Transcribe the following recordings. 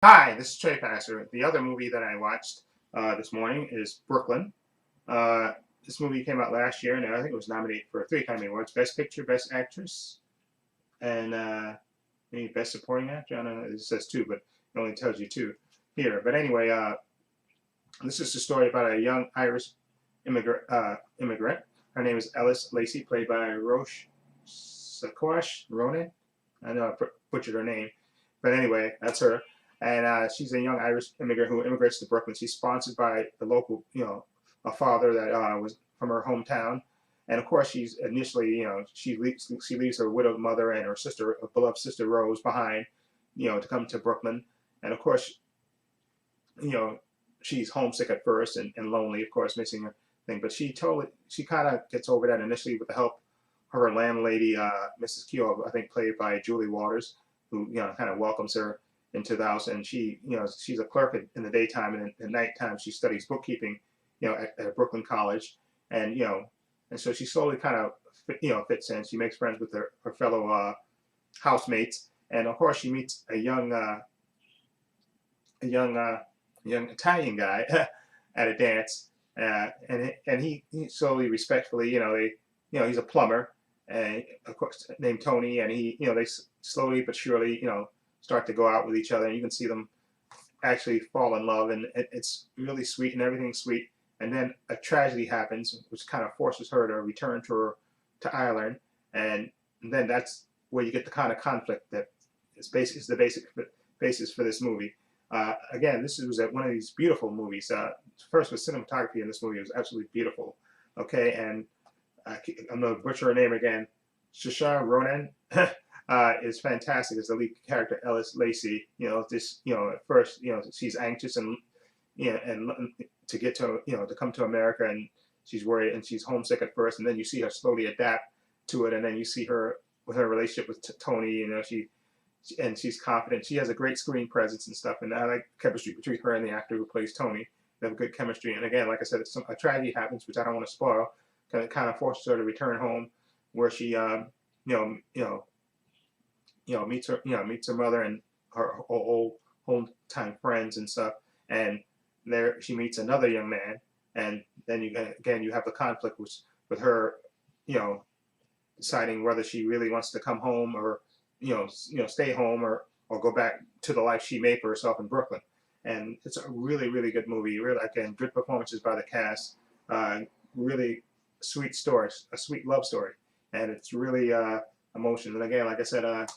Hi, this is Trepacer. The other movie that I watched this morning is Brooklyn. Uh, this movie came out last year, and I think it was nominated for 3 Academy Awards: Best Picture, Best Actress, and maybe Best Supporting Actor. I don't know. It says two, but it only tells you two here. But anyway, this is the story about a young Irish immigrant. Her name is Ellis Lacey, played by Roche Sakosh Ronan. I know I butchered her name, but anyway, that's her. And she's a young Irish immigrant who immigrates to Brooklyn. She's sponsored by the local, a father that was from her hometown. And of course, she's initially, she leaves her widowed mother and her sister, her beloved sister Rose, behind, to come to Brooklyn. And of course, you know, she's homesick at first and lonely, of course, missing her thing. But she kind of gets over that initially with the help of her landlady, Mrs. Keogh, I think played by Julie Walters, who kind of welcomes her into the house. And she's a clerk in the daytime, and at nighttime she studies bookkeeping, at Brooklyn College, and and so she slowly kind of fits in. She makes friends with her fellow housemates, and of course she meets a young Italian guy at a dance, and he slowly, respectfully, he's a plumber, and of course named Tony, and they slowly but surely, start to go out with each other, and you can see them actually fall in love, and it's really sweet, and everything's sweet, and then a tragedy happens, which kind of forces her to return to Ireland, and then that's where you get the kind of conflict that is the basic basis for this movie. Again, this was one of these beautiful movies. First, with cinematography in this movie, it was absolutely beautiful. Okay, and I'm gonna butcher her name again. Saoirse Ronan is fantastic as the lead character, Ellis Lacey. At first, she's anxious and to get to come to America, and she's worried and she's homesick at first, and then you see her slowly adapt to it, and then you see her with her relationship with Tony. And she's confident. She has a great screen presence and stuff, and I like chemistry between her and the actor who plays Tony. They have good chemistry, and again, like I said, a tragedy happens, which I don't want to spoil. Kind of forces her to return home, where she, meets her mother and her old hometown friends and stuff, and there she meets another young man, and then you have the conflict with her, you know, deciding whether she really wants to come home or stay home or go back to the life she made for herself in Brooklyn. And it's a really really good movie. Really, again, good performances by the cast. Really sweet story, a sweet love story, and it's really emotional. And again, like I said, I'm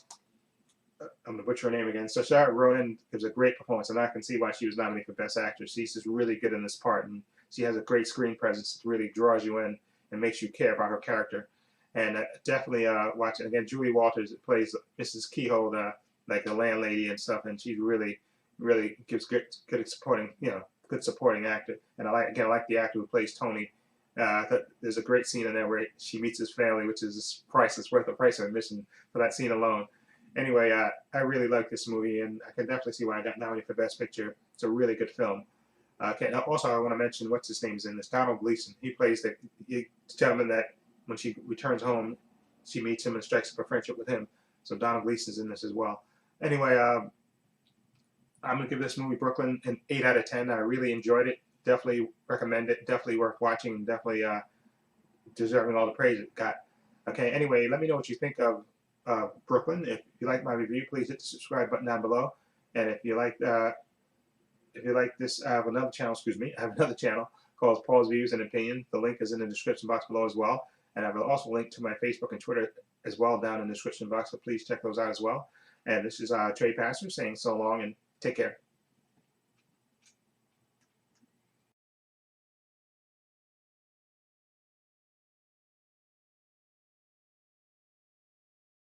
gonna butcher her name again. So Saoirse Ronan gives a great performance, and I can see why she was nominated for Best Actress. She's just really good in this part, and she has a great screen presence that really draws you in and makes you care about her character. And definitely watch it again. Julie Walters plays Mrs. Kehoe, like the landlady and stuff, and she really gives good supporting, good supporting actor. And I like the actor who plays Tony. There's a great scene in there where she meets his family, which is priceless, worth the price of admission for that scene alone. Anyway, I really like this movie, and I can definitely see why I got nominated for Best Picture. It's a really good film. Okay, also, I want to mention what's his name's in this. Donald Gleason. He plays the gentleman that when she returns home, she meets him and strikes up a friendship with him. So Donald Gleason's in this as well. Anyway, I'm gonna give this movie Brooklyn an 8 out of 10. I really enjoyed it. Definitely recommend it. Definitely worth watching. Definitely deserving all the praise it got. Okay. Anyway, let me know what you think of Brooklyn. If you like my review, please hit the subscribe button down below. And if you like this, I have another channel. Excuse me, I have another channel called Paul's Views and Opinion. The link is in the description box below as well. And I will also link to my Facebook and Twitter as well down in the description box. So please check those out as well. And this is Trepacer saying so long and take care.